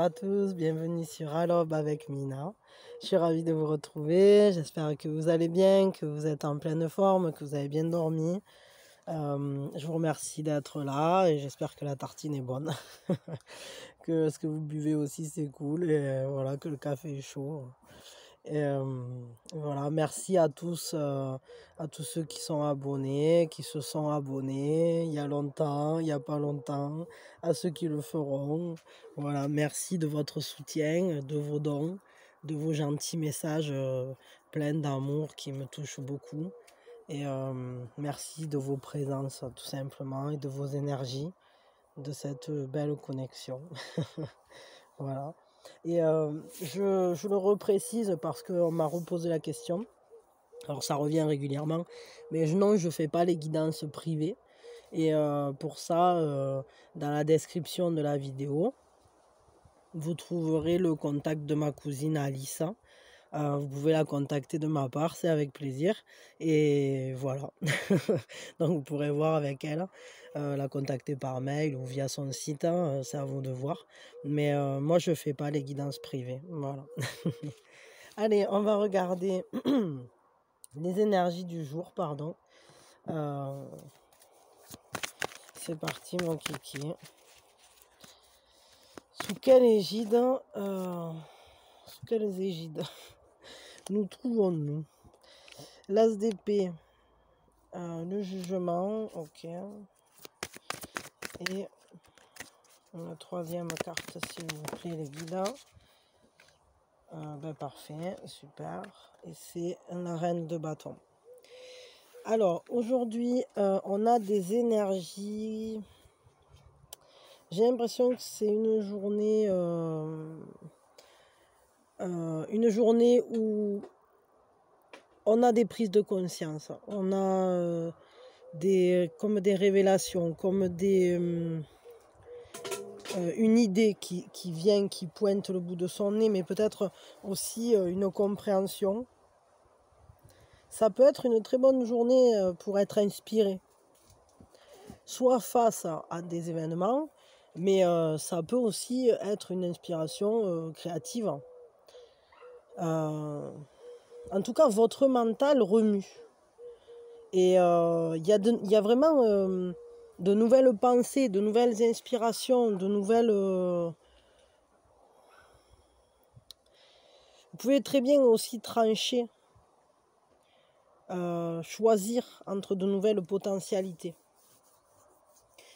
à tous, bienvenue sur Alobe avec Mina. Je suis ravie de vous retrouver, j'espère que vous allez bien, que vous êtes en pleine forme, que vous avez bien dormi. Je vous remercie d'être là et j'espère que la tartine est bonne. Que ce que vous buvez aussi c'est cool et voilà, que le café est chaud. Et voilà, merci à tous ceux qui sont abonnés, qui se sont abonnés il y a longtemps, il n'y a pas longtemps, à ceux qui le feront. Voilà, merci de votre soutien, de vos dons, de vos gentils messages pleins d'amour qui me touchent beaucoup. Et merci de vos présences tout simplement et de vos énergies, de cette belle connexion. Voilà. Et je le reprécise parce qu'on m'a reposé la question. Alors ça revient régulièrement, mais non, je ne fais pas les guidances privées. Et pour ça, dans la description de la vidéo, vous trouverez le contact de ma cousine Alissa. Vous pouvez la contacter de ma part, c'est avec plaisir. Et voilà. Donc vous pourrez voir avec elle, la contacter par mail ou via son site, hein, c'est à vous de voir. Mais moi je fais pas les guidances privées. Voilà. Allez, on va regarder les énergies du jour, pardon. C'est parti mon kiki. Sous quelle égide quelles égides nous trouvons-nous? L'as d'épée, le jugement, ok. Et la troisième carte, s'il vous plaît, les guides. Ben parfait, super. Et c'est la reine de bâton. Alors, aujourd'hui, on a des énergies. J'ai l'impression que c'est une journée où on a des prises de conscience. On a comme des révélations, comme une idée qui vient, qui pointe le bout de son nez, mais peut-être aussi une compréhension. Ça peut être une très bonne journée pour être inspiré, soit face à des événements, mais ça peut aussi être une inspiration créative. En tout cas, votre mental remue. Et il y a vraiment de nouvelles pensées, de nouvelles inspirations, de nouvelles... Vous pouvez très bien aussi trancher, choisir entre de nouvelles potentialités.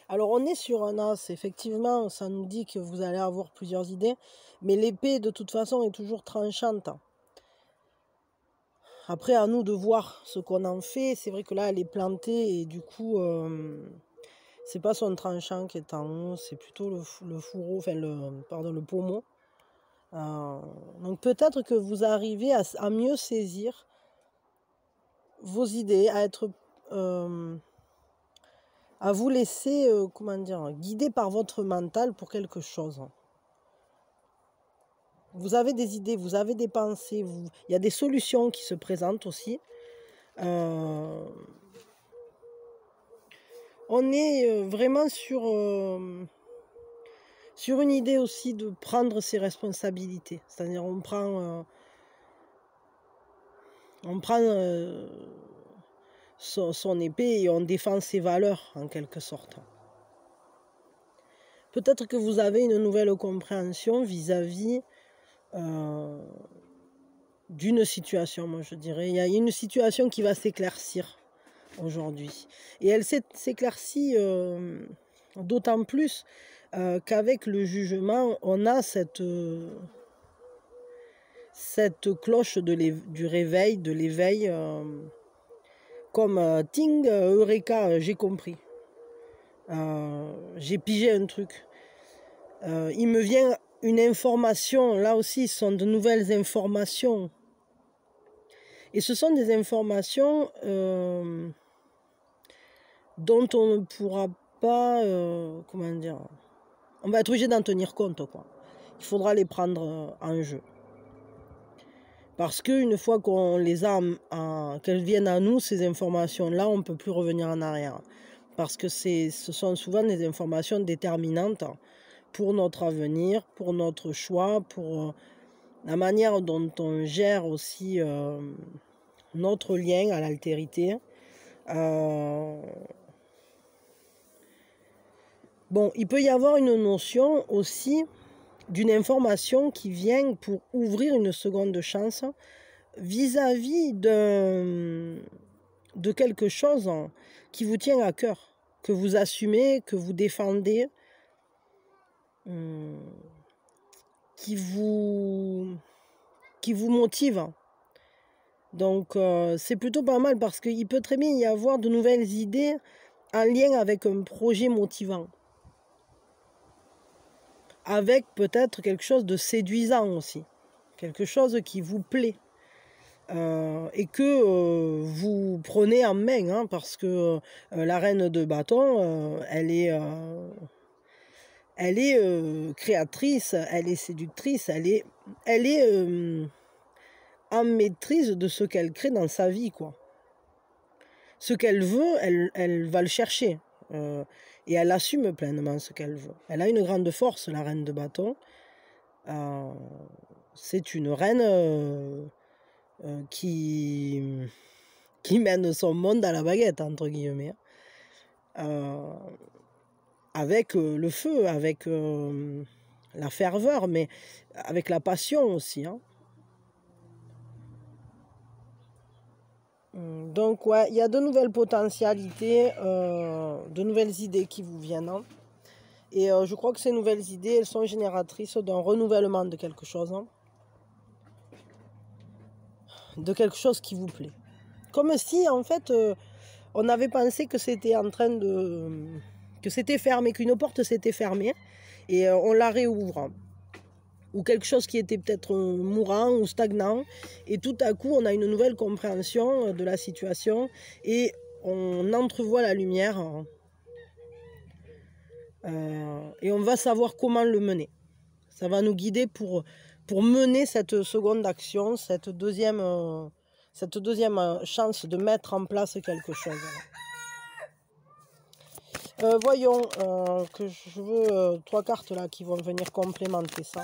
Alors on est sur un as, effectivement, ça nous dit que vous allez avoir plusieurs idées, mais l'épée de toute façon est toujours tranchante. Après, à nous de voir ce qu'on en fait. C'est vrai que là, elle est plantée et du coup, c'est pas son tranchant qui est en haut, c'est plutôt le fourreau, enfin le pommeau. Donc peut-être que vous arrivez à mieux saisir vos idées, à être, à vous laisser, guider par votre mental pour quelque chose. Vous avez des idées, vous avez des pensées, il y a des solutions qui se présentent aussi. On est vraiment sur une idée aussi de prendre ses responsabilités. C'est-à-dire on prend son épée et on défend ses valeurs en quelque sorte. Peut-être que vous avez une nouvelle compréhension vis-à-vis d'une situation, moi je dirais. Il y a une situation qui va s'éclaircir aujourd'hui. Et elle s'éclaircit d'autant plus qu'avec le jugement, on a cette cloche du réveil, de l'éveil, comme ting, eureka, j'ai compris. J'ai pigé un truc. Il me vient une information, là aussi, ce sont de nouvelles informations. Et ce sont des informations dont on ne pourra pas, on va être obligé d'en tenir compte, quoi. Il faudra les prendre en jeu. Parce qu'une fois qu'on les a, qu'elles viennent à nous, ces informations-là, on ne peut plus revenir en arrière. Parce que ce sont souvent des informations déterminantes pour notre avenir, pour notre choix, pour la manière dont on gère aussi notre lien à l'altérité. Bon, il peut y avoir une notion aussi d'une information qui vient pour ouvrir une seconde chance vis-à-vis de quelque chose qui vous tient à cœur, que vous assumez, que vous défendez, qui vous motive. Donc c'est plutôt pas mal parce qu'il peut très bien y avoir de nouvelles idées en lien avec un projet motivant. Avec peut-être quelque chose de séduisant aussi. Quelque chose qui vous plaît. Et que vous prenez en main, hein, parce que la reine de bâton, elle est créatrice, elle est séductrice, elle est en maîtrise de ce qu'elle crée dans sa vie, quoi. Ce qu'elle veut, elle va le chercher. Et elle assume pleinement ce qu'elle veut. Elle a une grande force, la reine de bâton. C'est une reine qui mène son monde à la baguette, entre guillemets. Avec le feu, avec la ferveur, mais avec la passion aussi. Hein. Donc, ouais, il y a de nouvelles potentialités, de nouvelles idées qui vous viennent. Hein. Et je crois que ces nouvelles idées, elles sont génératrices d'un renouvellement de quelque chose. Hein. De quelque chose qui vous plaît. Comme si, en fait, on avait pensé que c'était en train de... que c'était fermé, qu'une porte s'était fermée, et on la réouvre. Ou quelque chose qui était peut-être mourant ou stagnant, et tout à coup, on a une nouvelle compréhension de la situation, et on entrevoit la lumière, et on va savoir comment le mener. Ça va nous guider pour mener cette seconde action, cette deuxième chance de mettre en place quelque chose. Voyons que je veux 3 cartes là qui vont venir complémenter ça.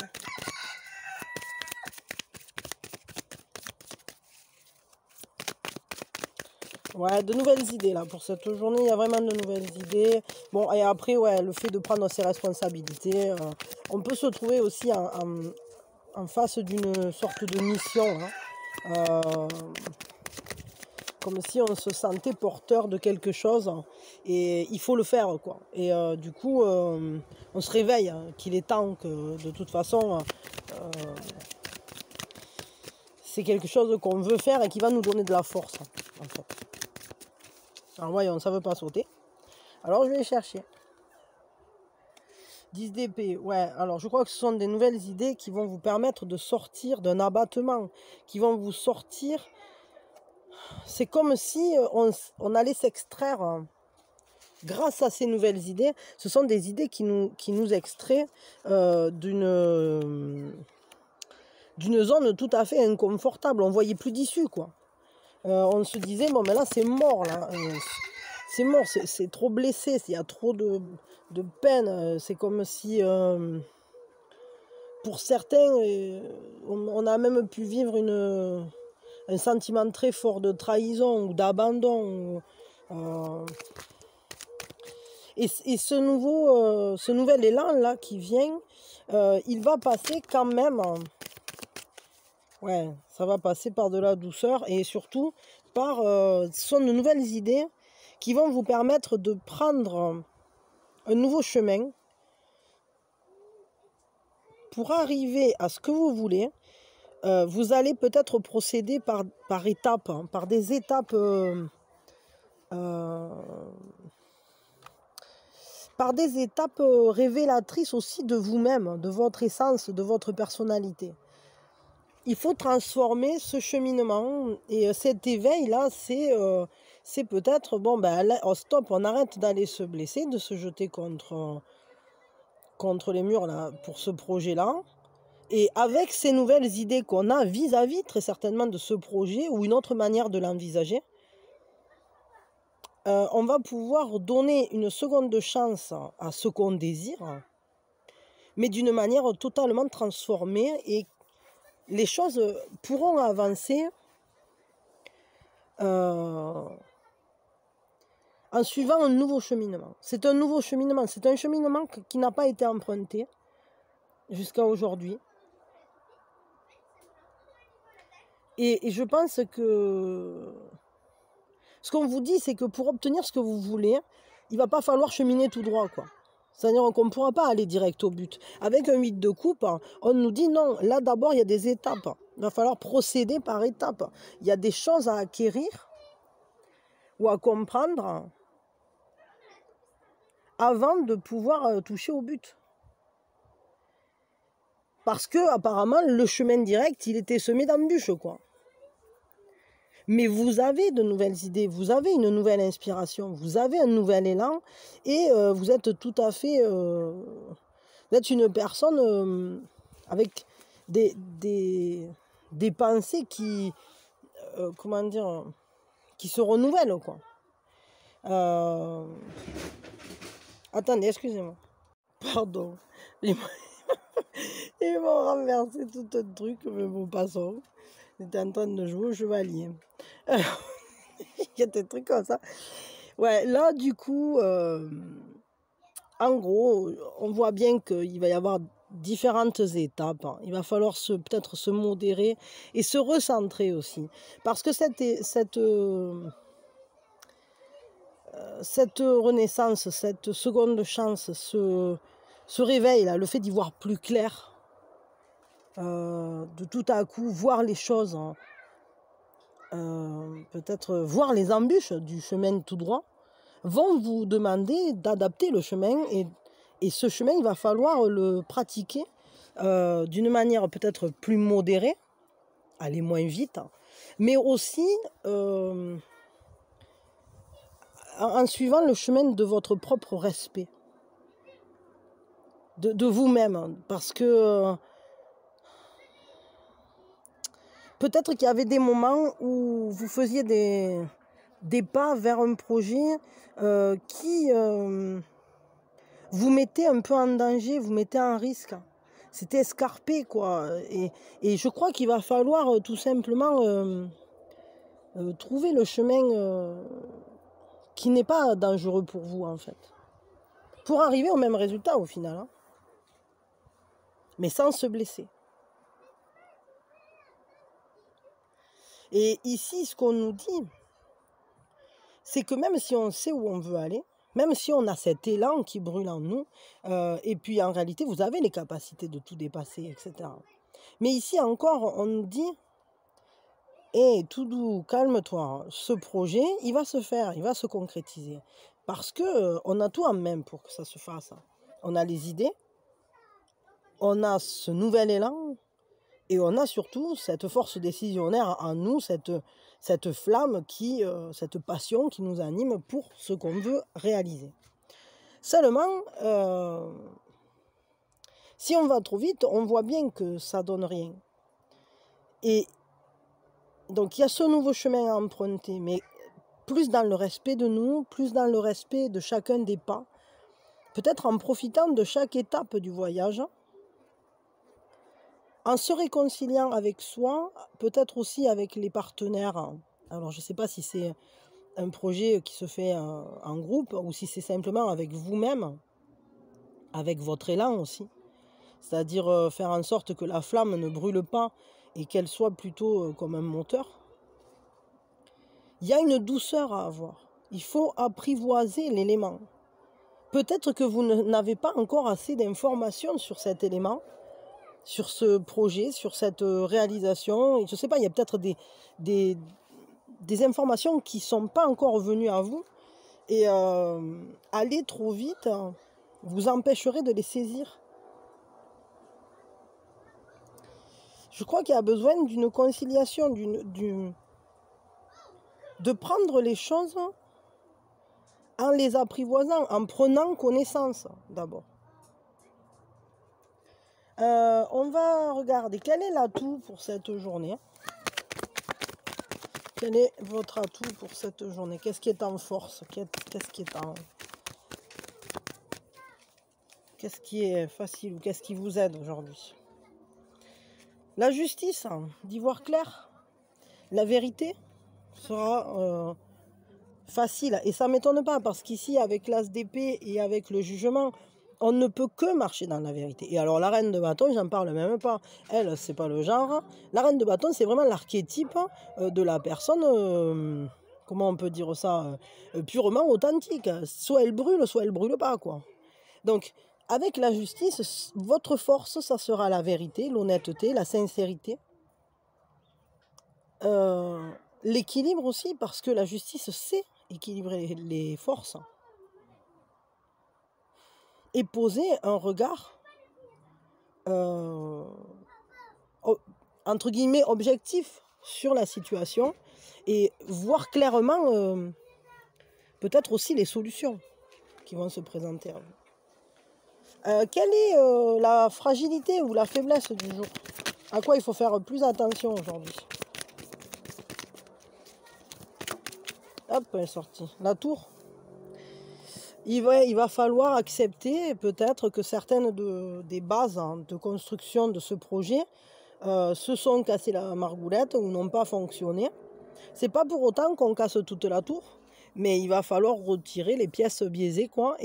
Ouais, de nouvelles idées là. Pour cette journée, il y a vraiment de nouvelles idées. Bon, et après, ouais, le fait de prendre ses responsabilités. On peut se trouver aussi en face d'une sorte de mission. Hein. Comme si on se sentait porteur de quelque chose. Et il faut le faire, quoi. Et du coup, on se réveille, hein, qu'il est temps que, de toute façon, c'est quelque chose qu'on veut faire et qui va nous donner de la force, en fait. Alors voyons, ça ne veut pas sauter. Alors je vais chercher. 10 d'épée, ouais. Alors je crois que ce sont des nouvelles idées qui vont vous permettre de sortir d'un abattement. Qui vont vous sortir... C'est comme si on allait s'extraire... Grâce à ces nouvelles idées, ce sont des idées qui nous extraient d'une zone tout à fait inconfortable. On ne voyait plus d'issue, quoi. On se disait, bon, mais là, c'est mort, là. C'est mort, c'est trop blessé, il y a trop de peine. C'est comme si, pour certains, on a même pu vivre un sentiment très fort de trahison ou d'abandon. Et ce nouvel élan là qui vient, il va passer quand même, ouais, ça va passer par de la douceur et surtout par ce sont de nouvelles idées qui vont vous permettre de prendre un nouveau chemin pour arriver à ce que vous voulez. Vous allez peut-être procéder par étapes, hein, par des étapes révélatrices aussi de vous-même, de votre essence, de votre personnalité. Il faut transformer ce cheminement et cet éveil-là, c'est peut-être, bon, ben, oh, stop, on arrête d'aller se blesser, de se jeter contre les murs là, pour ce projet-là. Et avec ces nouvelles idées qu'on a vis-à-vis très certainement de ce projet ou une autre manière de l'envisager, on va pouvoir donner une seconde chance à ce qu'on désire mais d'une manière totalement transformée, et les choses pourront avancer en suivant un nouveau cheminement. C'est un nouveau cheminement, c'est un cheminement qui n'a pas été emprunté jusqu'à aujourd'hui. Et je pense que ce qu'on vous dit, c'est que pour obtenir ce que vous voulez, il ne va pas falloir cheminer tout droit, quoi. C'est-à-dire qu'on ne pourra pas aller direct au but. Avec un 8 de coupe, on nous dit non, là d'abord il y a des étapes. Il va falloir procéder par étapes. Il y a des choses à acquérir ou à comprendre avant de pouvoir toucher au but. Parce que apparemment le chemin direct, il était semé d'embûches, quoi. Mais vous avez de nouvelles idées, vous avez une nouvelle inspiration, vous avez un nouvel élan, et vous êtes tout à fait... vous êtes une personne avec des pensées qui... comment dire, qui se renouvellent, quoi. Attendez, excusez-moi. Pardon. Ils m'ont renversé tout un truc, mais bon, passons. J'étais en train de jouer au chevalier. Il y a des trucs comme ça. Ouais, là, du coup, en gros, on voit bien qu'il va y avoir différentes étapes. Il va falloir peut-être se modérer et se recentrer aussi. Parce que cette renaissance, cette seconde chance, ce réveil, là, le fait d'y voir plus clair, de tout à coup voir les choses, peut-être voir les embûches du chemin tout droit, vont vous demander d'adapter le chemin, et ce chemin, il va falloir le pratiquer d'une manière peut-être plus modérée, aller moins vite, mais aussi en suivant le chemin de votre propre respect, de vous-même, parce que peut-être qu'il y avait des moments où vous faisiez des pas vers un projet qui vous mettait un peu en danger, vous mettait en risque. C'était escarpé, quoi. Et je crois qu'il va falloir tout simplement trouver le chemin qui n'est pas dangereux pour vous, en fait. Pour arriver au même résultat, au final. Hein. Mais sans se blesser. Et ici, ce qu'on nous dit, c'est que même si on sait où on veut aller, même si on a cet élan qui brûle en nous, et puis en réalité, vous avez les capacités de tout dépasser, etc. Mais ici encore, on nous dit, hé, tout doux, calme-toi, ce projet, il va se faire, il va se concrétiser. Parce que on a tout en main pour que ça se fasse. On a les idées, on a ce nouvel élan, et on a surtout cette force décisionnaire en nous, cette flamme, cette passion qui nous anime pour ce qu'on veut réaliser. Seulement, si on va trop vite, on voit bien que ça donne rien. Et donc il y a ce nouveau chemin à emprunter, mais plus dans le respect de nous, plus dans le respect de chacun des pas, peut-être en profitant de chaque étape du voyage, en se réconciliant avec soi, peut-être aussi avec les partenaires. Alors je ne sais pas si c'est un projet qui se fait en groupe ou si c'est simplement avec vous-même, avec votre élan aussi. C'est-à-dire faire en sorte que la flamme ne brûle pas et qu'elle soit plutôt comme un moteur. Il y a une douceur à avoir. Il faut apprivoiser l'élément. Peut-être que vous n'avez pas encore assez d'informations sur cet élément, sur ce projet, sur cette réalisation. Et je ne sais pas, il y a peut-être des informations qui ne sont pas encore venues à vous. Et aller trop vite vous empêcherait de les saisir. Je crois qu'il y a besoin d'une conciliation, de prendre les choses en les apprivoisant, en prenant connaissance d'abord. On va regarder quel est l'atout pour cette journée. Quel est votre atout pour cette journée? Qu'est-ce qui est en force? Qu'est-ce qui est Qu'est-ce qui est facile ou qu'est-ce qui vous aide aujourd'hui? La justice, hein, d'y voir clair. La vérité sera facile. Et ça ne m'étonne pas parce qu'ici, avec l'as d'épée et avec le jugement, on ne peut que marcher dans la vérité. Et alors, la reine de bâton, j'en parle même pas. Elle, c'est pas le genre. La reine de bâton, c'est vraiment l'archétype de la personne, comment on peut dire ça, purement authentique. Soit elle brûle pas, quoi. Donc, avec la justice, votre force, ça sera la vérité, l'honnêteté, la sincérité. L'équilibre aussi, parce que la justice sait équilibrer les forces. Et poser un regard, entre guillemets, objectif sur la situation et voir clairement peut-être aussi les solutions qui vont se présenter à vous. Quelle est la fragilité ou la faiblesse du jour? À quoi il faut faire plus attention aujourd'hui? Hop, elle est sortie. La tour. Il va falloir accepter peut-être que certaines des bases de construction de ce projet se sont cassées la margoulette ou n'ont pas fonctionné. C'est pas pour autant qu'on casse toute la tour, mais il va falloir retirer les pièces biaisées, quoi,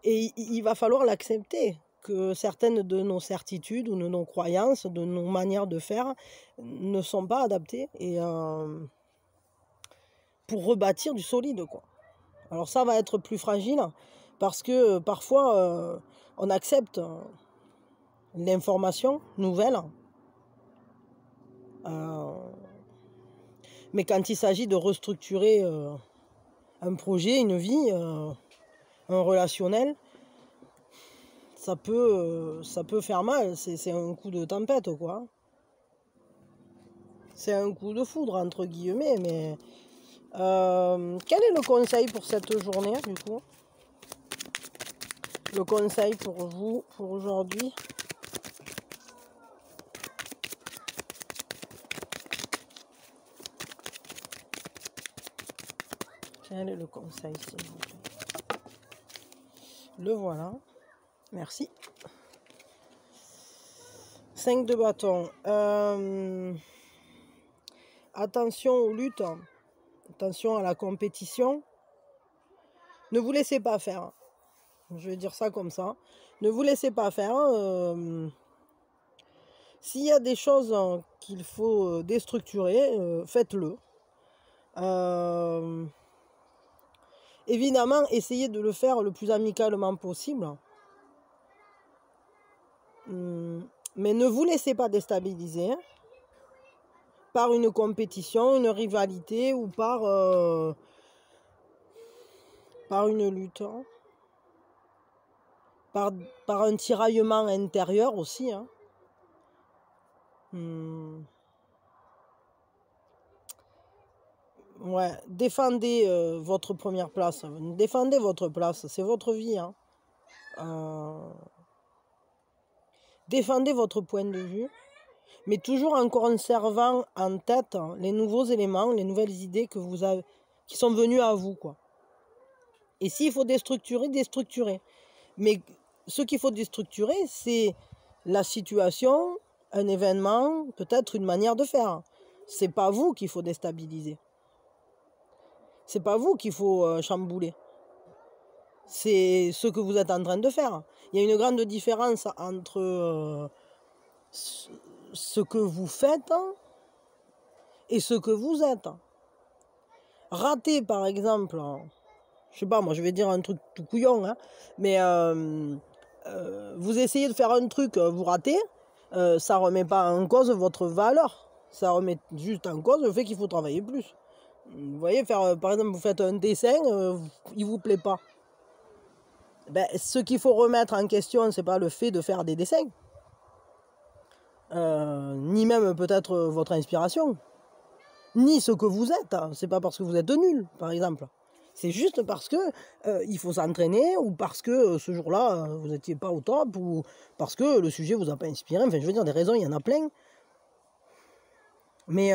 et il va falloir l'accepter, que certaines de nos certitudes ou de nos croyances, de nos manières de faire ne sont pas adaptées et pour rebâtir du solide, quoi. Alors ça va être plus fragile parce que parfois on accepte l'information nouvelle, mais quand il s'agit de restructurer un projet, une vie, un relationnel, ça peut faire mal. C'est un coup de tempête, quoi. C'est un coup de foudre, entre guillemets, mais quel est le conseil pour cette journée, du coup? Le conseil pour vous, pour aujourd'hui? Quel est le conseil, s'il vous plaît? Le voilà. Merci. 5 de bâton. Attention aux luttes. Attention à la compétition. Ne vous laissez pas faire. Je vais dire ça comme ça. Ne vous laissez pas faire. S'il y a des choses qu'il faut déstructurer, faites-le. Évidemment, essayez de le faire le plus amicalement possible. Mais ne vous laissez pas déstabiliser par une compétition, une rivalité ou par une lutte. Par un tiraillement intérieur aussi. Ouais, défendez votre première place. Défendez votre place, c'est votre vie. Défendez votre point de vue, mais toujours en conservant en tête les nouveaux éléments, les nouvelles idées que vous avez, qui sont venues à vous, quoi. Et s'il faut déstructurer, déstructurer. Mais ce qu'il faut déstructurer, c'est la situation, un événement, peut-être une manière de faire. C'est pas vous qu'il faut déstabiliser. C'est pas vous qu'il faut chambouler. C'est ce que vous êtes en train de faire. Il y a une grande différence entre ce que vous faites et ce que vous êtes. Rater, par exemple, je sais pas, moi je vais dire un truc tout couillon, mais vous essayez de faire un truc, vous ratez, ça remet pas en cause votre valeur. Ça remet juste en cause le fait qu'il faut travailler plus. Vous voyez, par exemple, vous faites un dessin, il vous plaît pas. Ben, ce qu'il faut remettre en question, c'est pas le fait de faire des dessins, ni même peut-être votre inspiration, ni ce que vous êtes. C'est pas parce que vous êtes nul, par exemple. C'est juste parce que il faut s'entraîner, ou parce que ce jour-là, vous n'étiez pas au top, ou parce que le sujet vous a pas inspiré. Enfin, je veux dire, des raisons, il y en a plein. Mais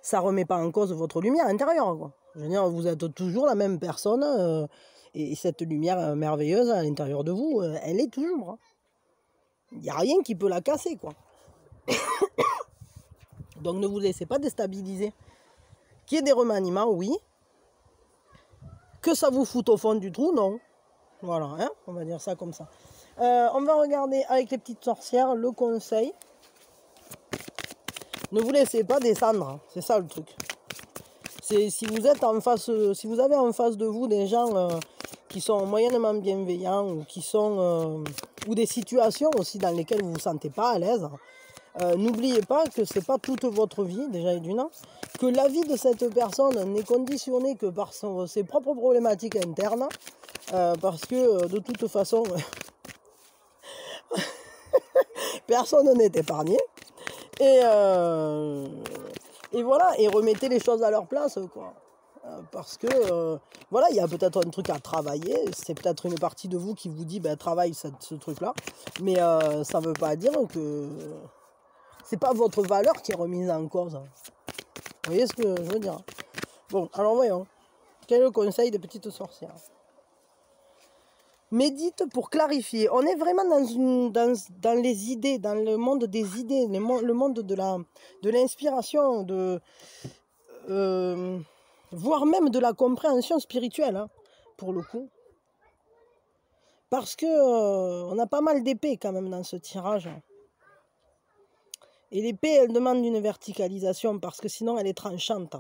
ça remet pas en cause votre lumière intérieure, quoi. Je veux dire, vous êtes toujours la même personne, Et cette lumière merveilleuse à l'intérieur de vous, elle est toujours. Hein. Il n'y a rien qui peut la casser, quoi. Donc ne vous laissez pas déstabiliser. Qu'il y ait des remaniements, oui. Que ça vous foute au fond du trou, non. Voilà, hein, on va dire ça comme ça. On va regarder avec les petites sorcières le conseil. Ne vous laissez pas descendre, hein, c'est ça le truc. Si vous êtes en face, si vous avez en face de vous des gens qui sont moyennement bienveillants ou qui sont ou des situations aussi dans lesquelles vous vous sentez pas à l'aise, n'oubliez pas que c'est pas toute votre vie déjà et d'une, que la vie de cette personne n'est conditionnée que par ses propres problématiques internes, parce que de toute façon personne n'est épargné. Et voilà, et remettez les choses à leur place, quoi. Parce que, voilà, il y a peut-être un truc à travailler. C'est peut-être une partie de vous qui vous dit, ben, travaille ce truc-là. Mais ça ne veut pas dire que c'est pas votre valeur qui est remise en cause. Vous voyez ce que je veux dire? Bon, alors voyons. Quel est le conseil des petites sorcières? Médite pour clarifier. On est vraiment dans les idées, dans le monde des idées, le monde de l'inspiration, voire même de la compréhension spirituelle, hein, pour le coup. Parce que on a pas mal d'épées quand même dans ce tirage. Et l'épée, elle demande une verticalisation parce que sinon elle est tranchante.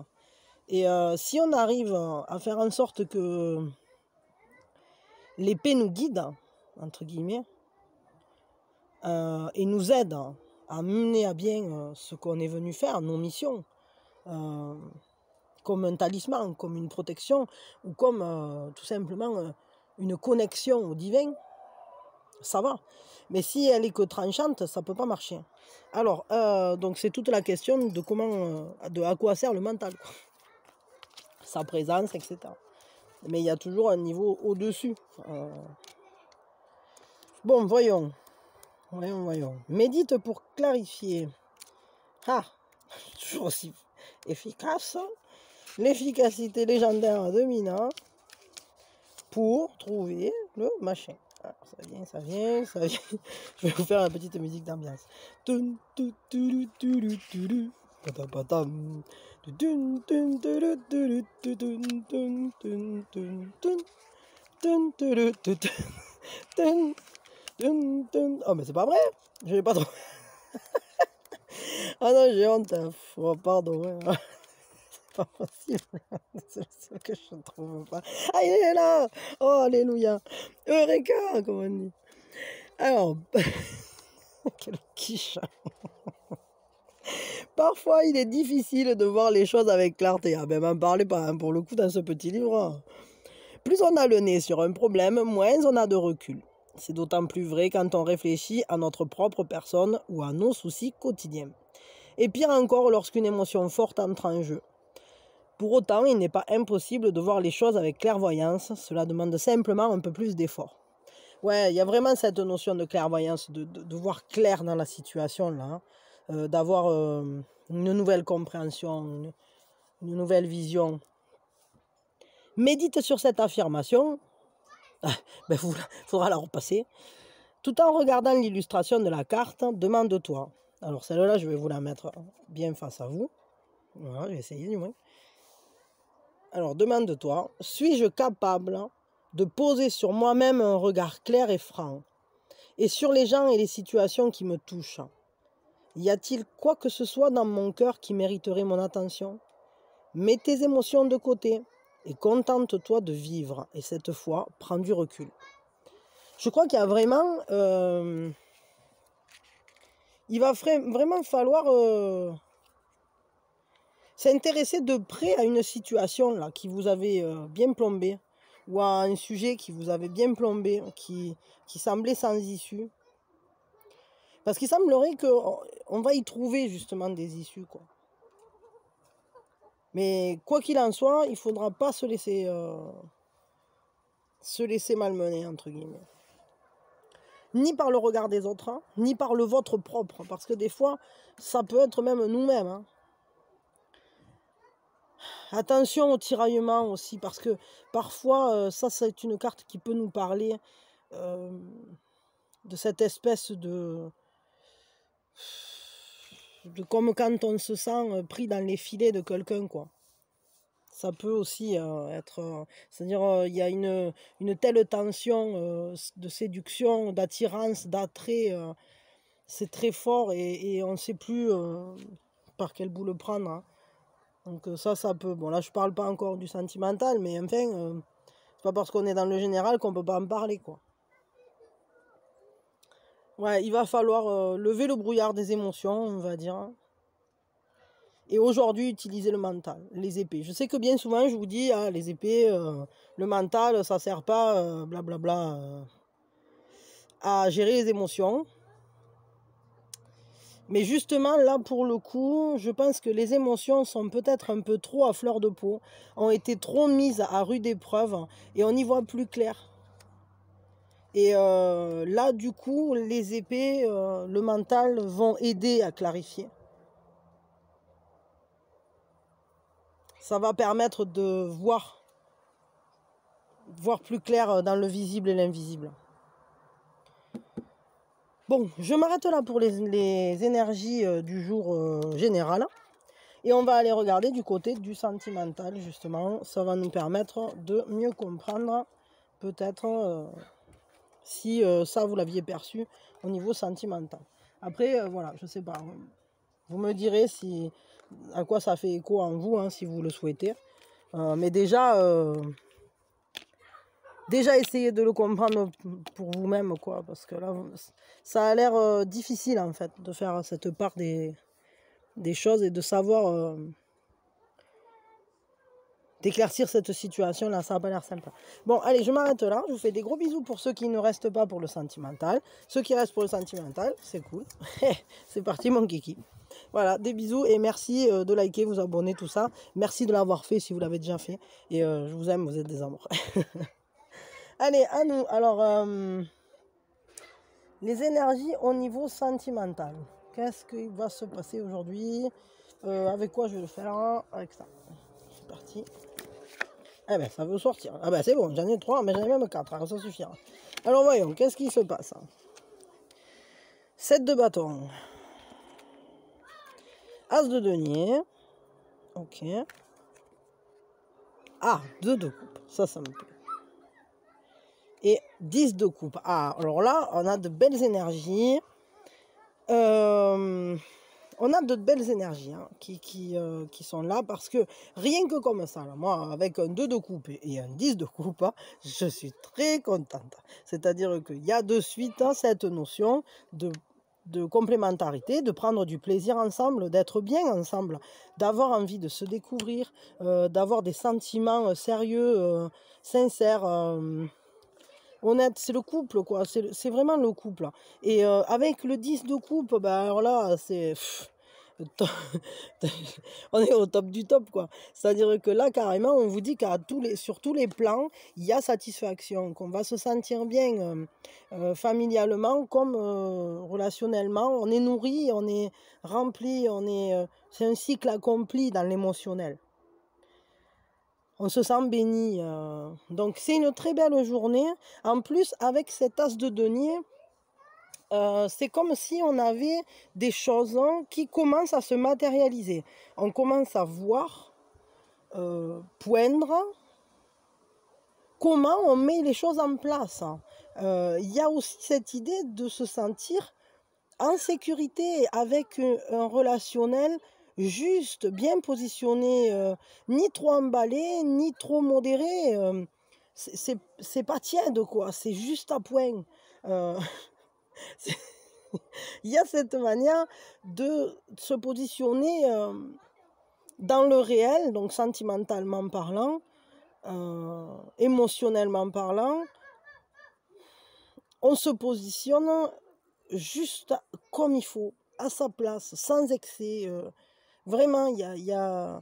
Et si on arrive à faire en sorte que l'épée nous guide, entre guillemets, et nous aide à mener à bien ce qu'on est venu faire, nos missions, comme un talisman, comme une protection, ou comme tout simplement une connexion au divin, ça va. Mais si elle est que tranchante, ça ne peut pas marcher. Alors, donc c'est toute la question de à quoi sert le mental, quoi. Sa présence, etc. Mais il y a toujours un niveau au-dessus. Bon, voyons. Médite pour clarifier. Ah, toujours aussi efficace. L'efficacité légendaire de Mina pour trouver le machin. Alors, ça vient. Je vais vous faire une petite musique d'ambiance. Oh, mais c'est pas vrai, je l'ai pas trop. Ah non, j'ai honte. Oh, pardon. C'est pas possible. C'est ce que je ne trouve pas. Ah, il est là. Oh, alléluia. Eureka, comme on dit. Alors, quel quiche. Parfois, il est difficile de voir les choses avec clarté. Ah ben, m'en parlez pas, hein, pour le coup, dans ce petit livre. Plus on a le nez sur un problème, moins on a de recul. C'est d'autant plus vrai quand on réfléchit à notre propre personne ou à nos soucis quotidiens. Et pire encore lorsqu'une émotion forte entre en jeu. Pour autant, il n'est pas impossible de voir les choses avec clairvoyance. Cela demande simplement un peu plus d'effort. Ouais, il y a vraiment cette notion de clairvoyance, de voir clair dans la situation, là. D'avoir une nouvelle compréhension, une nouvelle vision. Médite sur cette affirmation. Il faudra la repasser. Tout en regardant l'illustration de la carte, demande-toi. Alors celle-là, je vais vous la mettre bien face à vous. Voilà, j'ai essayé du moins. Alors demande-toi, suis-je capable de poser sur moi-même un regard clair et franc, et sur les gens et les situations qui me touchent? Y a-t-il quoi que ce soit dans mon cœur qui mériterait mon attention? Mets tes émotions de côté et contente-toi de vivre. Et cette fois, prends du recul. Je crois qu'il y a vraiment... il va vraiment falloir s'intéresser de près à une situation là, qui vous avait bien plombé, ou à un sujet qui vous avait bien plombé, qui semblait sans issue. Parce qu'il semblerait qu'on va y trouver justement des issues, quoi. Mais quoi qu'il en soit, il ne faudra pas se laisser malmener, entre guillemets. Ni par le regard des autres, hein, ni par le vôtre propre. Parce que des fois, ça peut être même nous-mêmes. Hein. Attention au tiraillement aussi, parce que parfois, ça c'est une carte qui peut nous parler de cette espèce de comme quand on se sent pris dans les filets de quelqu'un, quoi. Ça peut aussi être... c'est-à-dire, il y a une telle tension de séduction, d'attirance, d'attrait. C'est très fort et on ne sait plus par quel bout le prendre. Hein. Donc ça peut... Bon, là, je parle pas encore du sentimental, mais enfin, c'est pas parce qu'on est dans le général qu'on peut pas en parler, quoi. Ouais, il va falloir lever le brouillard des émotions, on va dire. Et aujourd'hui, utiliser le mental, les épées. Je sais que bien souvent, je vous dis, ah, les épées, le mental, ça sert pas, blablabla, à gérer les émotions. Mais justement, là, pour le coup, je pense que les émotions sont peut-être un peu trop à fleur de peau, ont été trop mises à rude épreuve, et on y voit plus clair. Et là, du coup, les épées, le mental, vont aider à clarifier. Ça va permettre de voir plus clair dans le visible et l'invisible. Bon, je m'arrête là pour les énergies du jour général. Et on va aller regarder du côté du sentimental, justement. Ça va nous permettre de mieux comprendre, peut-être, si ça, vous l'aviez perçu au niveau sentimental. Après, voilà, je sais pas. Vous me direz à quoi ça fait écho en vous, hein, si vous le souhaitez. Mais déjà essayez de le comprendre pour vous-même, quoi. Parce que là, ça a l'air difficile, en fait, de faire cette part des choses et de savoir... d'éclaircir cette situation-là, ça n'a pas l'air sympa. Bon, allez, je m'arrête là. Je vous fais des gros bisous pour ceux qui ne restent pas pour le sentimental. Ceux qui restent pour le sentimental, c'est cool. C'est parti, mon kiki. Voilà, des bisous et merci de liker, vous abonner, tout ça. Merci de l'avoir fait si vous l'avez déjà fait. Et je vous aime, vous êtes des amours. Allez, à nous. Alors, les énergies au niveau sentimental. Qu'est-ce qui va se passer aujourd'hui? Avec quoi je vais le faire? Avec ça. C'est parti. Eh ben, ça veut sortir. Ah ben, c'est bon, j'en ai 3, mais j'en ai même 4, alors ça suffira. Alors, voyons, qu'est-ce qui se passe? 7 de bâton. As de denier. Ok. Ah, 2 de coupe. Ça me plaît. Et 10 de coupe. Ah, alors là, on a de belles énergies. On a de belles énergies hein, qui sont là parce que rien que comme ça, là, moi avec un 2 de coupe et un 10 de coupe, hein, je suis très contente. C'est-à-dire qu'il y a de suite hein, cette notion de complémentarité, de prendre du plaisir ensemble, d'être bien ensemble, d'avoir envie de se découvrir, d'avoir des sentiments sérieux, sincères. Honnête, c'est le couple, quoi. C'est vraiment le couple. Et avec le 10 de coupe, ben alors là, c'est... on est au top du top, quoi. C'est-à-dire que là, carrément, on vous dit sur tous les plans, il y a satisfaction, qu'on va se sentir bien familialement comme relationnellement. On est nourri, on est rempli, c'est un cycle accompli dans l'émotionnel. On se sent béni. Donc c'est une très belle journée. En plus, avec cet as de denier, c'est comme si on avait des choses qui commencent à se matérialiser. On commence à voir, poindre, comment on met les choses en place. Il y a aussi cette idée de se sentir en sécurité avec un relationnel juste, bien positionné, ni trop emballé, ni trop modéré. C'est pas tiède, quoi. C'est juste à point. Il y a cette manière de se positionner dans le réel, donc sentimentalement parlant, émotionnellement parlant. On se positionne juste comme il faut, à sa place, sans excès. Vraiment, il y a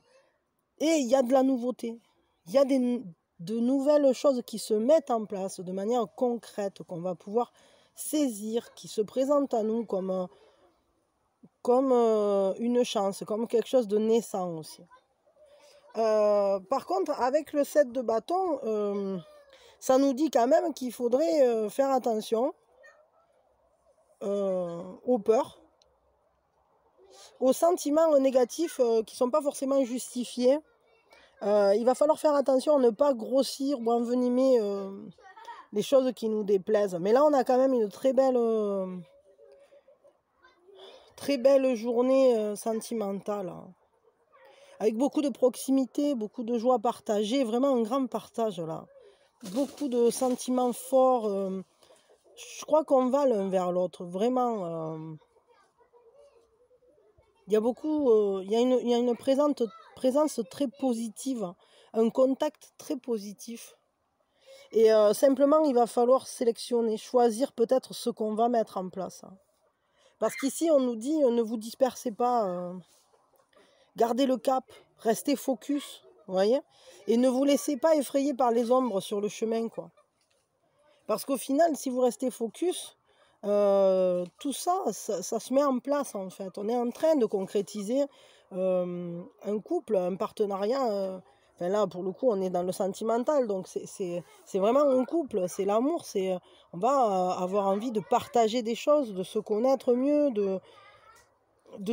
de la nouveauté. Il y a de nouvelles choses qui se mettent en place de manière concrète, qu'on va pouvoir saisir, qui se présentent à nous comme une chance, comme quelque chose de naissant aussi. Par contre, avec le 7 de bâton, ça nous dit quand même qu'il faudrait faire attention aux peurs, aux sentiments négatifs qui ne sont pas forcément justifiés. Il va falloir faire attention à ne pas grossir ou envenimer les choses qui nous déplaisent. Mais là, on a quand même une très belle journée sentimentale, hein, avec beaucoup de proximité, beaucoup de joie partagée, vraiment un grand partage là. Beaucoup de sentiments forts. Je crois qu'on va l'un vers l'autre, vraiment. Il y a beaucoup, il y a une présence très positive, un contact très positif. Et simplement, il va falloir sélectionner, choisir peut-être ce qu'on va mettre en place. Parce qu'ici, on nous dit, ne vous dispersez pas, gardez le cap, restez focus, vous voyez, et ne vous laissez pas effrayer par les ombres sur le chemin, quoi. Parce qu'au final, si vous restez focus, tout ça se met en place, en fait. On est en train de concrétiser un couple, un partenariat. Enfin là, pour le coup, on est dans le sentimental, donc c'est vraiment un couple, c'est l'amour. On va avoir envie de partager des choses, de se connaître mieux, de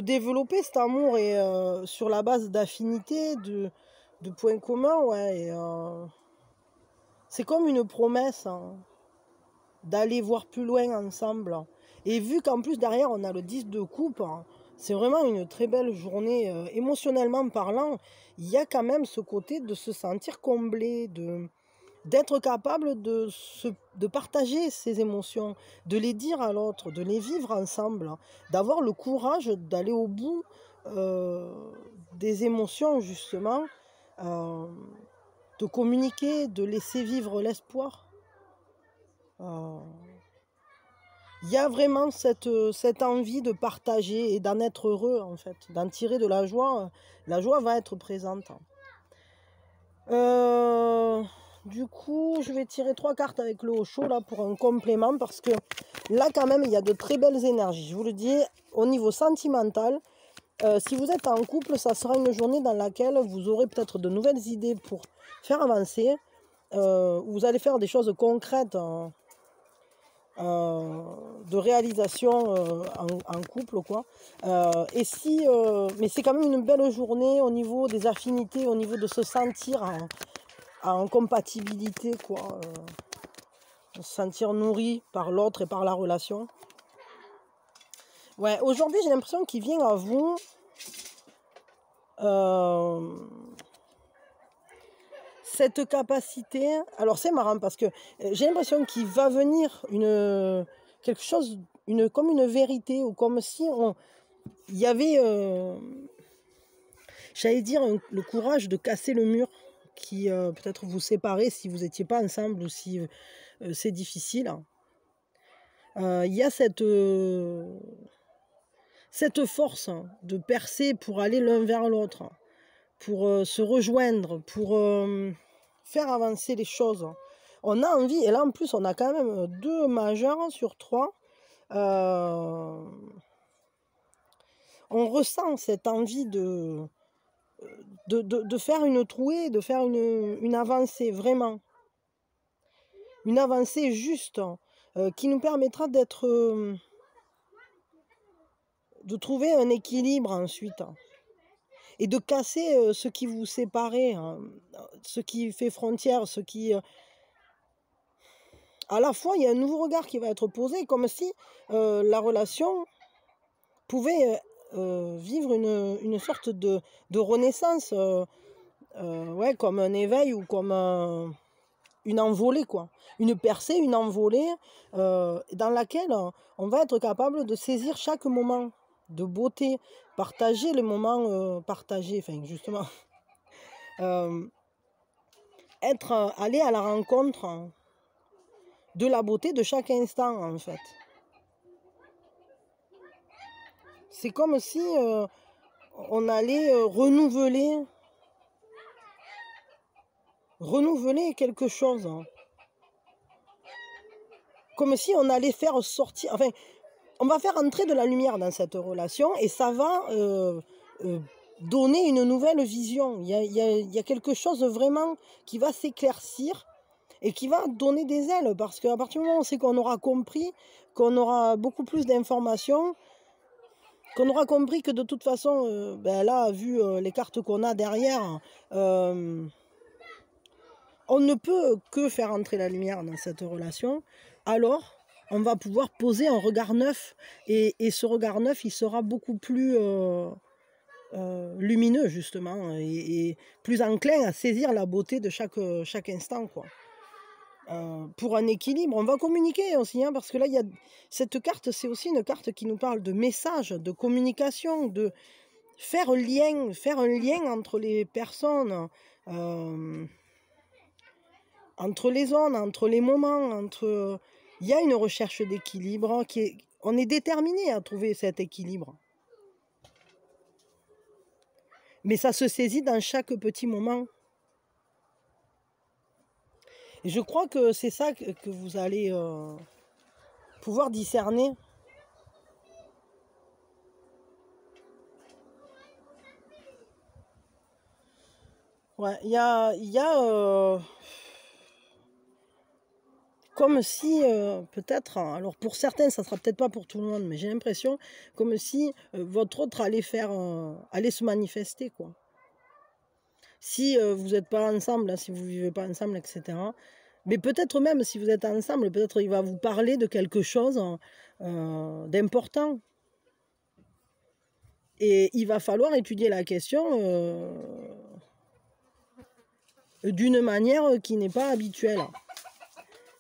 développer cet amour et sur la base d'affinités, de points communs, ouais. Et, c'est comme une promesse, hein, d'aller voir plus loin ensemble. Et vu qu'en plus derrière on a le 10 de coupe, hein, c'est vraiment une très belle journée émotionnellement parlant. Il y a quand même ce côté de se sentir comblé, d'être capable de partager ses émotions, de les dire à l'autre, de les vivre ensemble, hein, d'avoir le courage d'aller au bout des émotions justement, de communiquer, de laisser vivre l'espoir. Il y a vraiment cette envie de partager et d'en être heureux, en fait, d'en tirer de la joie. La joie va être présente. Du coup, je vais tirer 3 cartes avec le haut chaud là pour un complément parce que là, quand même, il y a de très belles énergies. Je vous le dis, au niveau sentimental, si vous êtes en couple, ça sera une journée dans laquelle vous aurez peut-être de nouvelles idées pour faire avancer. Vous allez faire des choses concrètes, hein, de réalisation en couple, quoi. Mais c'est quand même une belle journée au niveau des affinités, au niveau de se sentir en compatibilité, quoi. De se sentir nourri par l'autre et par la relation. Ouais, aujourd'hui j'ai l'impression qu'il vient à vous cette capacité. Alors c'est marrant parce que j'ai l'impression qu'il va venir quelque chose, comme une vérité, ou comme si il y avait, j'allais dire, le courage de casser le mur qui peut-être vous séparait si vous n'étiez pas ensemble ou si c'est difficile. Il y a cette force de percer pour aller l'un vers l'autre, pour se rejoindre, pour faire avancer les choses. On a envie, et là en plus on a quand même 2 majeurs sur 3. On ressent cette envie de faire une trouée, de faire une avancée, vraiment. Une avancée juste, qui nous permettra de trouver un équilibre ensuite. Et de casser ce qui vous séparait, hein, ce qui fait frontière, ce qui... à la fois, il y a un nouveau regard qui va être posé, comme si la relation pouvait vivre une sorte de renaissance, ouais, comme un éveil ou comme une envolée, quoi. Une percée, une envolée, dans laquelle on va être capable de saisir chaque moment de beauté, partager les moments partagés, enfin justement, aller à la rencontre de la beauté de chaque instant, en fait. C'est comme si on allait renouveler quelque chose. Comme si on allait faire sortir... Enfin, on va faire entrer de la lumière dans cette relation et ça va donner une nouvelle vision. Il y a quelque chose vraiment qui va s'éclaircir et qui va donner des ailes. Parce qu'à partir du moment où c'est qu'on aura compris, qu'on aura beaucoup plus d'informations, qu'on aura compris que de toute façon, ben là, vu les cartes qu'on a derrière, on ne peut que faire entrer la lumière dans cette relation, alors on va pouvoir poser un regard neuf. Et ce regard neuf, il sera beaucoup plus lumineux, justement, et plus enclin à saisir la beauté de chaque instant, quoi. Pour un équilibre, on va communiquer aussi, hein, parce que là, cette carte, c'est aussi une carte qui nous parle de message, de communication, de faire un lien entre les personnes, entre les zones, entre les moments, il y a une recherche d'équilibre, on est déterminé à trouver cet équilibre. Mais ça se saisit dans chaque petit moment. Et je crois que c'est ça que vous allez pouvoir discerner. Ouais, il y a comme si, peut-être, alors pour certains, ça sera peut-être pas pour tout le monde, mais j'ai l'impression comme si votre autre allait se manifester, quoi. Si vous n'êtes pas ensemble, si vous vivez pas ensemble, etc. Mais peut-être même si vous êtes ensemble, peut-être il va vous parler de quelque chose d'important. Et il va falloir étudier la question d'une manière qui n'est pas habituelle.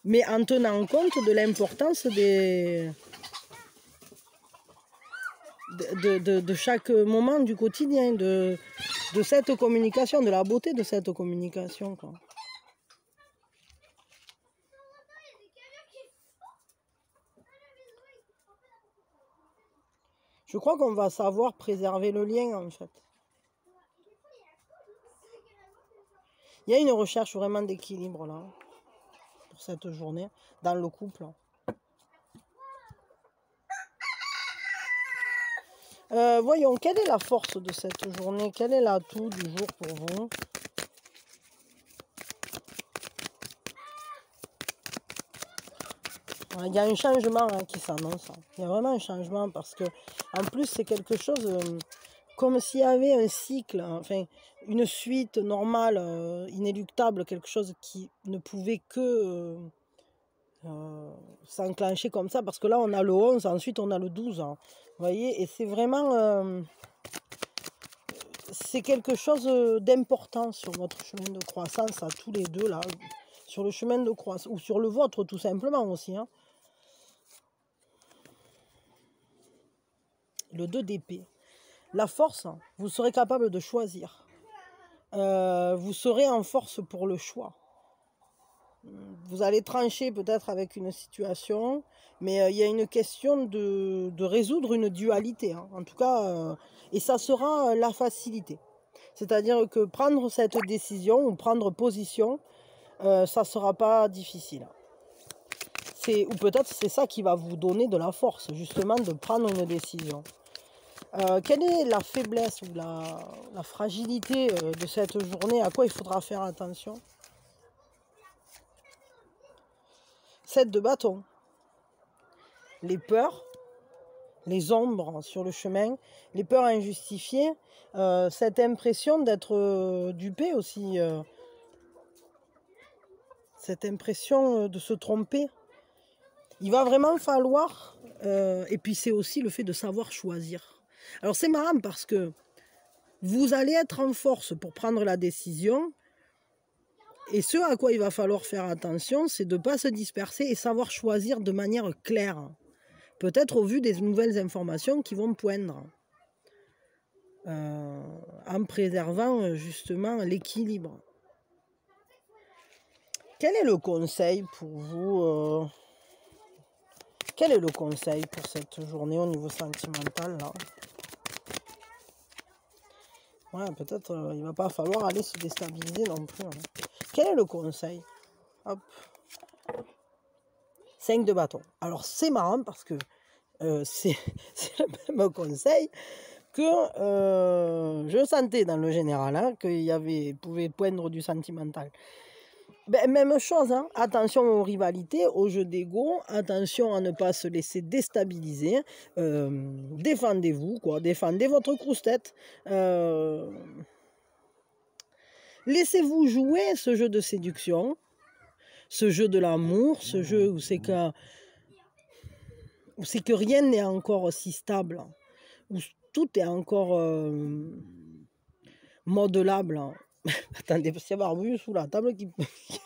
Mais en tenant compte de l'importance de chaque moment du quotidien, de cette communication, de la beauté de cette communication, quoi. Je crois qu'on va savoir préserver le lien, en fait. Il y a une recherche vraiment d'équilibre, là, pour cette journée, dans le couple. Voyons, quelle est la force de cette journée? Quel est l'atout du jour pour vous? Il y a un changement qui s'annonce. Il y a vraiment un changement parce que, en plus, c'est quelque chose comme s'il y avait un cycle, enfin, une suite normale, inéluctable, quelque chose qui ne pouvait que s'enclencher comme ça. Parce que là, on a le 11, ensuite on a le 12. Vous voyez, et c'est vraiment... c'est quelque chose d'important sur votre chemin de croissance, à tous les deux, là. Sur le chemin de croissance, ou sur le vôtre, tout simplement aussi, hein. Le 2 d'épée. La force, vous serez capable de choisir. Vous serez en force pour le choix. Vous allez trancher peut-être avec une situation, mais il y a une question de résoudre une dualité, hein. En tout cas, et ça sera la facilité. C'est-à-dire que prendre cette décision ou prendre position, ça ne sera pas difficile. Ou peut-être c'est ça qui va vous donner de la force, justement, de prendre une décision. Quelle est la faiblesse ou la fragilité de cette journée? À quoi il faudra faire attention? 7 de bâton. Les peurs, les ombres sur le chemin, les peurs injustifiées, cette impression d'être dupé aussi, cette impression de se tromper. Il va vraiment falloir, et puis c'est aussi le fait de savoir choisir. Alors c'est marrant parce que vous allez être en force pour prendre la décision, et ce à quoi il va falloir faire attention, c'est de ne pas se disperser et savoir choisir de manière claire. Peut-être au vu des nouvelles informations qui vont poindre, en préservant justement l'équilibre. Quel est le conseil pour vous Quel est le conseil pour cette journée au niveau sentimental, là? Ouais, peut-être il ne va pas falloir aller se déstabiliser non plus, hein. Quel est le conseil? Hop. 5 de bâton. Alors c'est marrant parce que c'est le même conseil, que je sentais dans le général hein, qu'il pouvait poindre du sentimental. Ben, même chose, hein. Attention aux rivalités, aux jeux d'ego, attention à ne pas se laisser déstabiliser, défendez-vous, quoi, défendez votre croustette. Laissez-vous jouer ce jeu de séduction, ce jeu de l'amour, ce jeu où c'est que rien n'est encore si stable, où tout est encore modelable. Attendez, parce qu'il y a Barbu sous la table qui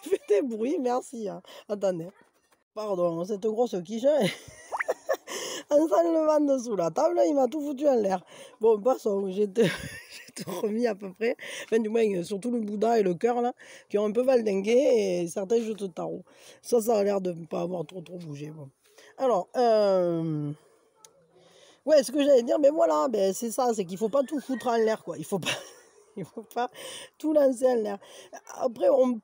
fait des bruits, merci. Hein. Attendez. Pardon, cette grosse quiche, en s'enlevant de sous la table, il m'a tout foutu en l'air. Bon, passons, j'ai tout remis à peu près. Enfin, du moins, surtout le Bouddha et le cœur, là, qui ont un peu valdingué, et certains jeux de tarot. Ça a l'air de ne pas avoir trop bougé. Bon. Alors, ouais, ce que j'allais dire, ben voilà, ben c'est ça, c'est qu'il ne faut pas tout foutre en l'air, quoi. Il faut pas tout lancer en l'air. Après, on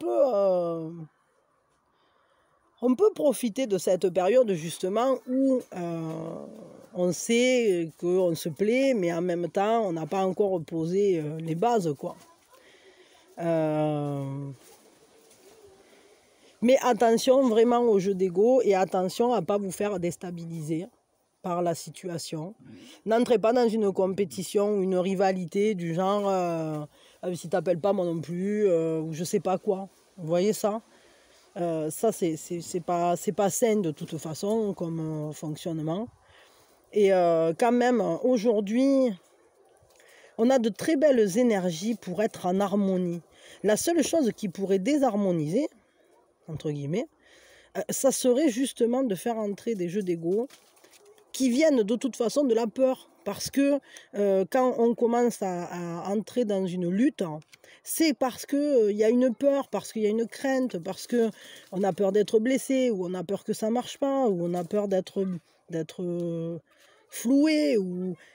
peut profiter de cette période justement où on sait qu'on se plaît, mais en même temps, on n'a pas encore posé les bases, quoi. Mais attention vraiment au jeu d'ego et attention à ne pas vous faire déstabiliser par la situation. N'entrez pas dans une compétition ou une rivalité du genre si t'appelles pas moi non plus ou je sais pas quoi. Vous voyez ça? Ça c'est pas sain de toute façon comme fonctionnement. Et quand même aujourd'hui on a de très belles énergies pour être en harmonie. La seule chose qui pourrait désharmoniser entre guillemets ça serait justement de faire entrer des jeux d'ego qui viennent de toute façon de la peur. Parce que quand on commence à entrer dans une lutte, c'est parce qu'il y a une peur, parce qu'il y a une crainte, parce qu'on a peur d'être blessé, ou on a peur que ça ne marche pas, ou on a peur d'être floué.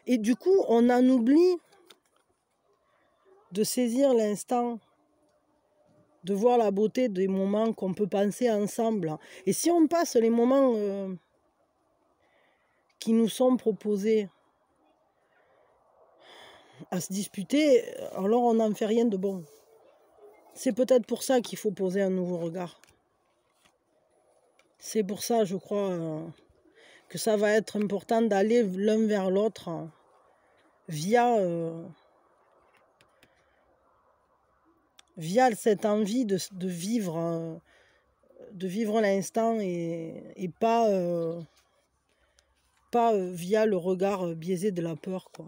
Et du coup, on en oublie de saisir l'instant, de voir la beauté des moments qu'on peut penser ensemble. Et si on passe les moments qui nous sont proposés à se disputer, alors on n'en fait rien de bon. C'est peut-être pour ça qu'il faut poser un nouveau regard. C'est pour ça, je crois, que ça va être important d'aller l'un vers l'autre via cette envie de vivre l'instant et pas via le regard biaisé de la peur, quoi.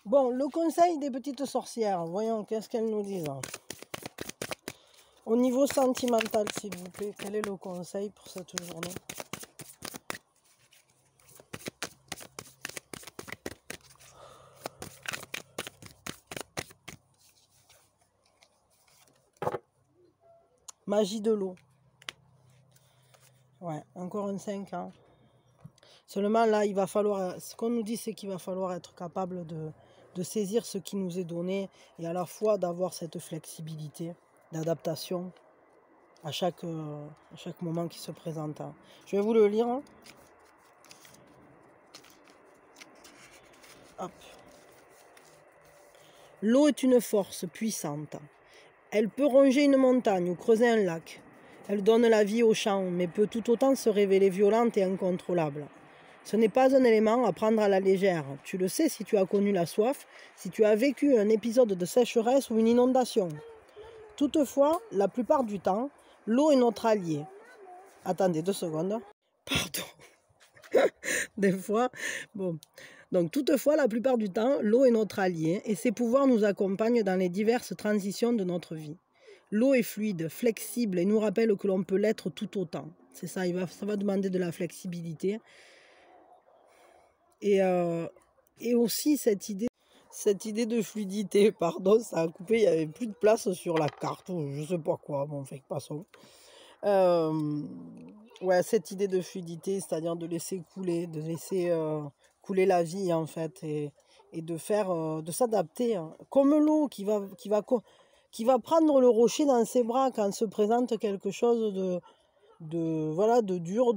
Bon, le conseil des petites sorcières, voyons, qu'est-ce qu'elles nous disent. Au niveau sentimental, s'il vous plaît, quel est le conseil pour cette journée? Magie de l'eau. Ouais, encore un 5 ans. Seulement là, il va falloir, ce qu'on nous dit, c'est qu'il va falloir être capable de saisir ce qui nous est donné et à la fois d'avoir cette flexibilité d'adaptation à chaque moment qui se présente. Je vais vous le lire. Hop. L'eau est une force puissante. Elle peut ronger une montagne ou creuser un lac. Elle donne la vie aux champs, mais peut tout autant se révéler violente et incontrôlable. Ce n'est pas un élément à prendre à la légère. Tu le sais si tu as connu la soif, si tu as vécu un épisode de sécheresse ou une inondation. Toutefois, la plupart du temps, l'eau est notre allié. Attendez 2 secondes. Pardon. Des fois, bon. Donc, toutefois, la plupart du temps, l'eau est notre allié et ses pouvoirs nous accompagnent dans les diverses transitions de notre vie. L'eau est fluide, flexible et nous rappelle que l'on peut l'être tout autant. C'est ça, ça va demander de la flexibilité. Et aussi cette idée de fluidité, pardon, ça a coupé, il n'y avait plus de place sur la carte, ou je sais pas quoi, bon, fait, passons. Ouais, cette idée de fluidité, c'est-à-dire de laisser couler, de laisser couler la vie, en fait, et de faire, de s'adapter, hein. Comme l'eau qui va prendre le rocher dans ses bras quand se présente quelque chose voilà, de dur,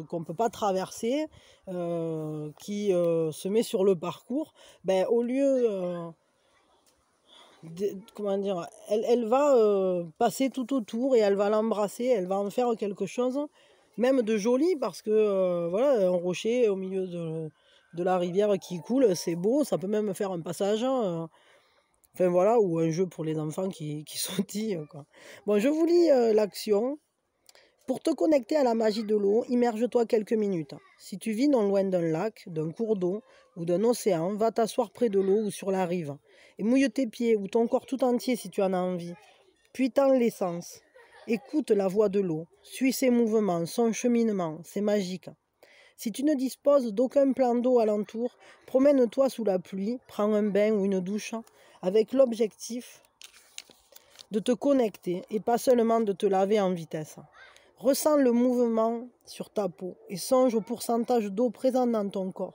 qu'on ne peut pas traverser, qui se met sur le parcours, ben, au lieu, comment dire, elle va passer tout autour et elle va l'embrasser, elle va en faire quelque chose, même de joli, parce que voilà, un rocher au milieu de la rivière qui coule, c'est beau, ça peut même faire un passage. Enfin voilà, ou un jeu pour les enfants qui sautillent, quoi. Bon, je vous lis l'action. Pour te connecter à la magie de l'eau, immerge-toi quelques minutes. Si tu vis non loin d'un lac, d'un cours d'eau ou d'un océan, va t'asseoir près de l'eau ou sur la rive. Et mouille tes pieds ou ton corps tout entier si tu en as envie. Puis tends l'essence. Écoute la voix de l'eau. Suis ses mouvements, son cheminement. C'est magique. Si tu ne disposes d'aucun plan d'eau alentour, promène-toi sous la pluie, prends un bain ou une douche avec l'objectif de te connecter et pas seulement de te laver en vitesse. Ressens le mouvement sur ta peau et songe au pourcentage d'eau présent dans ton corps,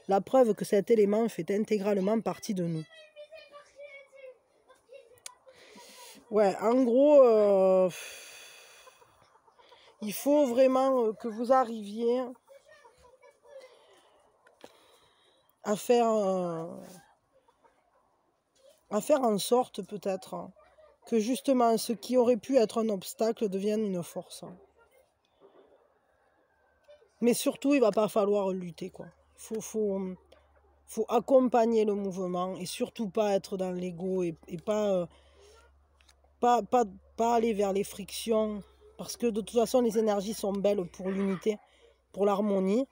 la preuve que cet élément fait intégralement partie de nous. Ouais, en gros, il faut vraiment que vous arriviez à faire en sorte peut-être que justement ce qui aurait pu être un obstacle devienne une force. Mais surtout, il ne va pas falloir lutter, quoi. Faut accompagner le mouvement et surtout pas être dans l'ego et pas aller vers les frictions. Parce que de toute façon, les énergies sont belles pour l'unité, pour l'harmonie.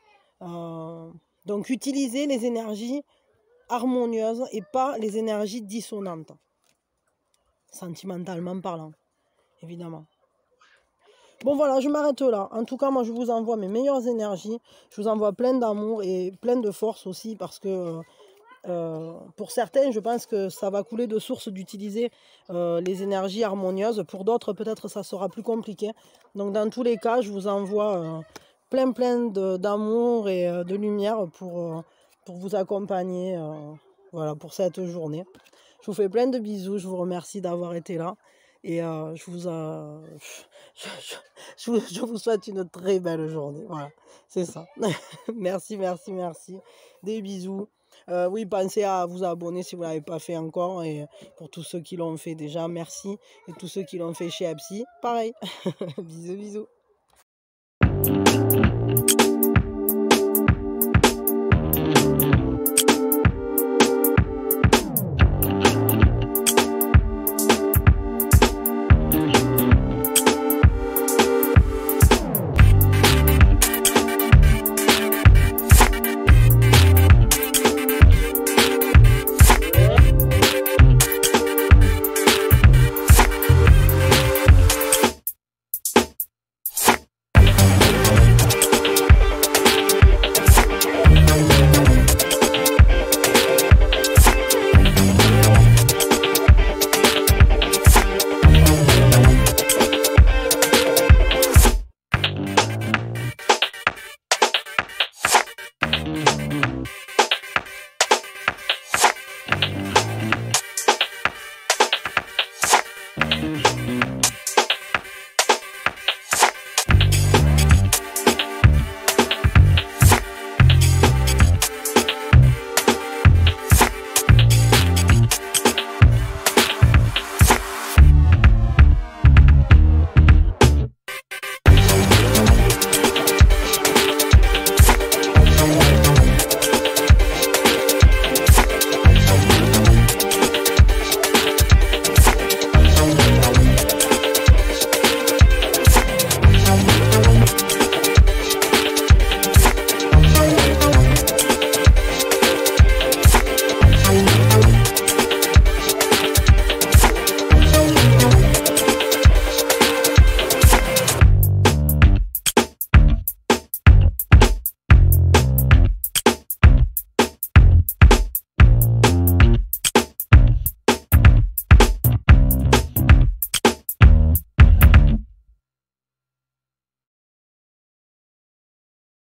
Donc, utilisez les énergies harmonieuses et pas les énergies dissonantes. Sentimentalement parlant, évidemment. Bon voilà, je m'arrête là. En tout cas, moi je vous envoie mes meilleures énergies. Je vous envoie plein d'amour et plein de force aussi parce que pour certains, je pense que ça va couler de source d'utiliser les énergies harmonieuses. Pour d'autres, peut-être ça sera plus compliqué. Donc dans tous les cas, je vous envoie plein d'amour et de lumière pour vous accompagner voilà, pour cette journée. Je vous fais plein de bisous. Je vous remercie d'avoir été là. Et je vous souhaite une très belle journée. Voilà, c'est ça. Merci. Des bisous. Oui, pensez à vous abonner si vous ne l'avez pas fait encore. Et pour tous ceux qui l'ont fait déjà, merci. Et tous ceux qui l'ont fait chez Apsi, pareil. Bisous.